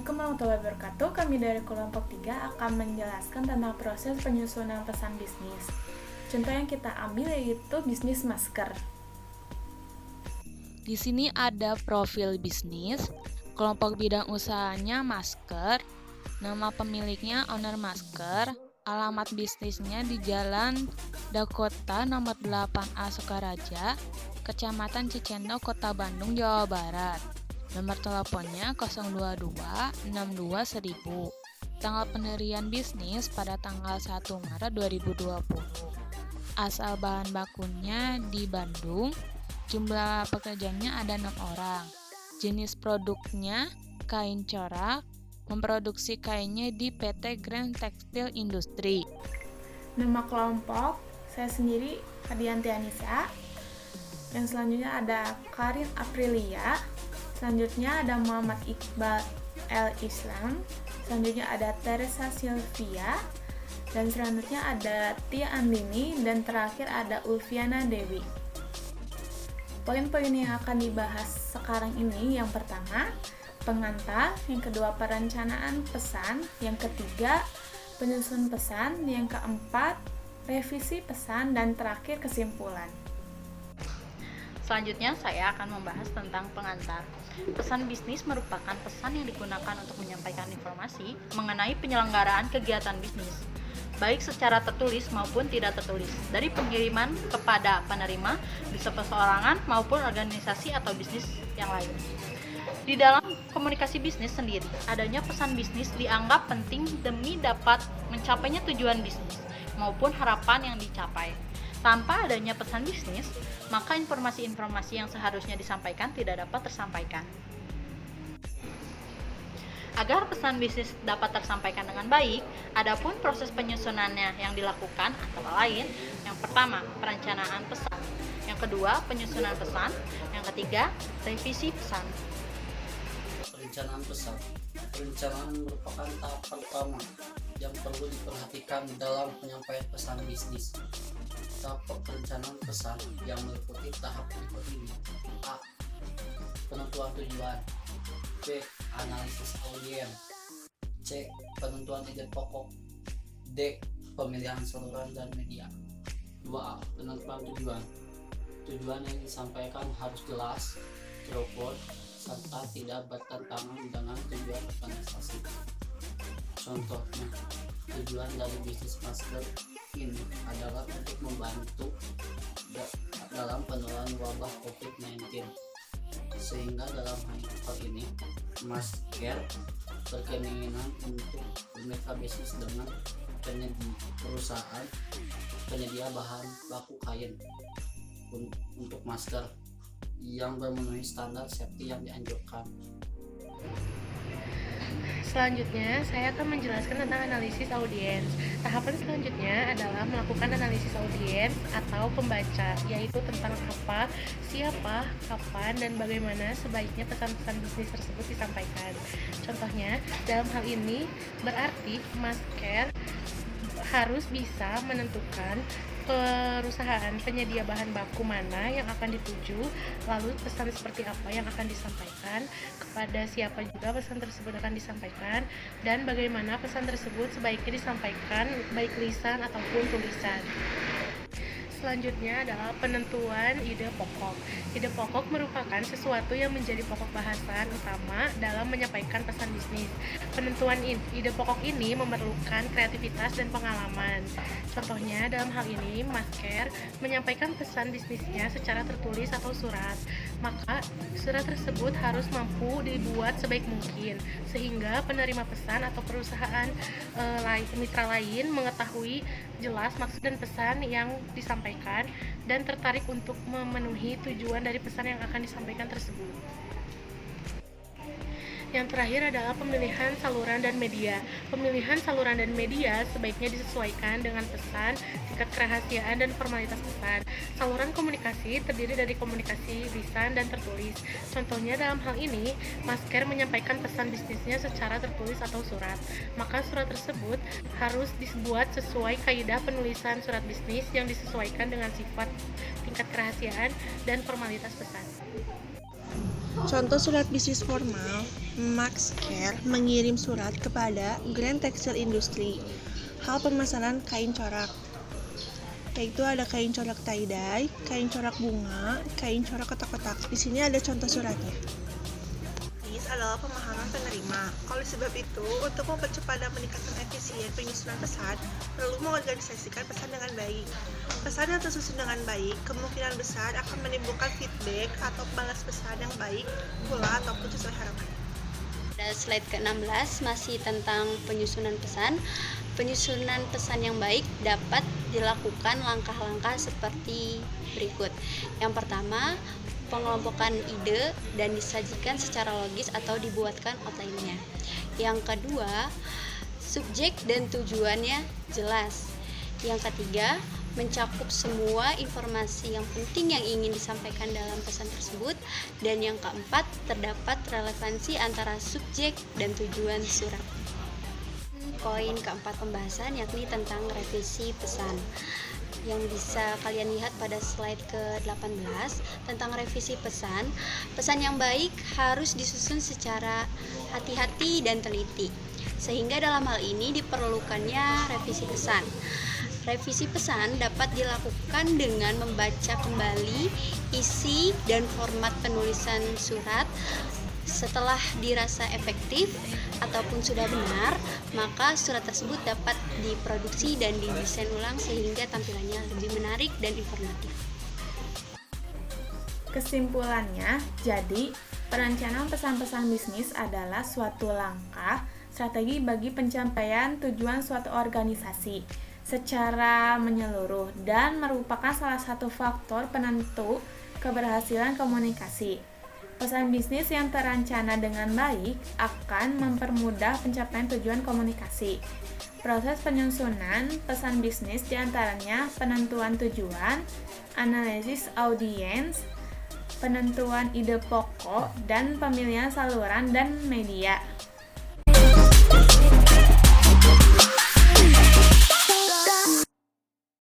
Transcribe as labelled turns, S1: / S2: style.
S1: Assalamualaikum warahmatullahi wabarakatuh. Kami dari kelompok 3 akan menjelaskan tentang proses penyusunan pesan bisnis. Contoh yang kita ambil yaitu bisnis masker.
S2: Di sini ada profil bisnis, kelompok bidang usahanya masker, nama pemiliknya owner masker, alamat bisnisnya di Jalan Dakota nomor 8A Sukaraja, Kecamatan Cicendo, Kota Bandung, Jawa Barat. Nomor teleponnya 022 62 1000. Tanggal pendirian bisnis pada tanggal 1 Maret 2020. Asal bahan bakunya di Bandung. Jumlah pekerjanya ada 6 orang. Jenis produknya kain corak. Memproduksi kainnya di PT Grand Textile Industry.
S1: Nama kelompok, saya sendiri Adianti Anissa. Yang selanjutnya ada Karin Aprilia. Selanjutnya ada Muhammad Iqbal El Islam. Selanjutnya ada Teresa Sylvia. Dan selanjutnya ada Tia Andini. Dan terakhir ada Ulfiana Dewi. Poin-poin yang akan dibahas sekarang ini, yang pertama, pengantar. Yang kedua, perencanaan pesan. Yang ketiga, penyusun pesan. Yang keempat, revisi pesan. Dan terakhir, kesimpulan.
S3: Selanjutnya saya akan membahas tentang pengantar. Pesan bisnis merupakan pesan yang digunakan untuk menyampaikan informasi mengenai penyelenggaraan kegiatan bisnis, baik secara tertulis maupun tidak tertulis, dari pengiriman kepada penerima, bisa perseorangan maupun organisasi atau bisnis yang lain. Di dalam komunikasi bisnis sendiri, adanya pesan bisnis dianggap penting demi dapat mencapainya tujuan bisnis maupun harapan yang dicapai. Tanpa adanya pesan bisnis, maka informasi-informasi yang seharusnya disampaikan tidak dapat tersampaikan. Agar pesan bisnis dapat tersampaikan dengan baik, adapun proses penyusunannya yang dilakukan antara lain, yang pertama, perencanaan pesan, yang kedua, penyusunan pesan, yang ketiga, revisi pesan.
S4: Perencanaan pesan. Perencanaan merupakan tahap pertama yang perlu diperhatikan dalam penyampaian pesan bisnis. Tahap perencanaan pesan yang meliputi tahap berikut ini: A. Penentuan tujuan. B. Analisis audiens. C. Penentuan ide pokok. D. Pemilihan saluran dan media. 2A. Penentuan tujuan. Tujuan yang disampaikan harus jelas, terukur, serta tidak bertentangan dengan tujuan organisasi. Contohnya, tujuan dari bisnis masker ini adalah untuk membantu dalam penularan wabah COVID-19, sehingga dalam hal ini masker berkeinginan untuk membuka bisnis dengan perusahaan penyedia bahan baku kain untuk masker yang memenuhi standar safety yang dianjurkan.
S5: Selanjutnya, saya akan menjelaskan tentang analisis audiens. Tahapan selanjutnya adalah melakukan analisis audiens atau pembaca, yaitu tentang apa, siapa, kapan, dan bagaimana sebaiknya pesan-pesan bisnis tersebut disampaikan. Contohnya, dalam hal ini berarti masker harus bisa menentukan perusahaan penyedia bahan baku mana yang akan dituju, lalu pesan seperti apa yang akan disampaikan, kepada siapa juga pesan tersebut akan disampaikan, dan bagaimana pesan tersebut sebaiknya disampaikan baik lisan ataupun tulisan. Selanjutnya adalah penentuan ide pokok. Ide pokok merupakan sesuatu yang menjadi pokok bahasan utama dalam menyampaikan pesan bisnis. Penentuan ide pokok ini memerlukan kreativitas dan pengalaman. Contohnya dalam hal ini, masker menyampaikan pesan bisnisnya secara tertulis atau surat. Maka surat tersebut harus mampu dibuat sebaik mungkin, sehingga penerima pesan atau perusahaan mitra lain mengetahui jelas maksud dan pesan yang disampaikan dan tertarik untuk memenuhi tujuan dari pesan yang akan disampaikan tersebut. Yang terakhir adalah pemilihan saluran dan media. Pemilihan saluran dan media sebaiknya disesuaikan dengan pesan, tingkat kerahasiaan, dan formalitas pesan. Saluran komunikasi terdiri dari komunikasi lisan dan tertulis. Contohnya dalam hal ini, masker menyampaikan pesan bisnisnya secara tertulis atau surat. Maka surat tersebut harus dibuat sesuai kaidah penulisan surat bisnis yang disesuaikan dengan sifat, tingkat kerahasiaan, dan formalitas pesan.
S6: Contoh surat bisnis formal Maxcare mengirim surat kepada Grand Textile Industry hal permasalahan kain corak, yaitu ada kain corak tie-dye, kain corak bunga, kain corak kotak-kotak. Di sini ada contoh suratnya. Ini adalah pemahaman penerima. Oleh sebab itu, untuk mempercepat dan meningkatkan efisien penyusunan pesan, perlu mengorganisasikan pesan dengan baik. Pesan yang tersusun dengan baik kemungkinan besar akan menimbulkan feedback atau balas pesan yang baik pula ataupun sesuai harapan.
S7: Pada slide ke-16 masih tentang penyusunan pesan. Penyusunan pesan yang baik dapat dilakukan langkah-langkah seperti berikut. Yang pertama, pengelompokan ide dan disajikan secara logis atau dibuatkan outline-nya. Yang kedua, subjek dan tujuannya jelas. Yang ketiga, mencakup semua informasi yang penting yang ingin disampaikan dalam pesan tersebut. Dan yang keempat, terdapat relevansi antara subjek dan tujuan surat. Poin keempat pembahasan yakni tentang revisi pesan, yang bisa kalian lihat pada slide ke-18 tentang revisi pesan. Pesan yang baik harus disusun secara hati-hati dan teliti, sehingga dalam hal ini diperlukannya revisi pesan. Revisi pesan dapat dilakukan dengan membaca kembali isi dan format penulisan surat. Setelah dirasa efektif ataupun sudah benar, maka surat tersebut dapat diproduksi dan didesain ulang sehingga tampilannya lebih menarik dan informatif.
S1: Kesimpulannya, jadi perencanaan pesan-pesan bisnis adalah suatu langkah strategi bagi pencapaian tujuan suatu organisasi secara menyeluruh dan merupakan salah satu faktor penentu keberhasilan komunikasi. Pesan bisnis yang terancana dengan baik akan mempermudah pencapaian tujuan komunikasi. Proses penyusunan pesan bisnis diantaranya penentuan tujuan, analisis audiens, penentuan ide pokok, dan pemilihan saluran dan media.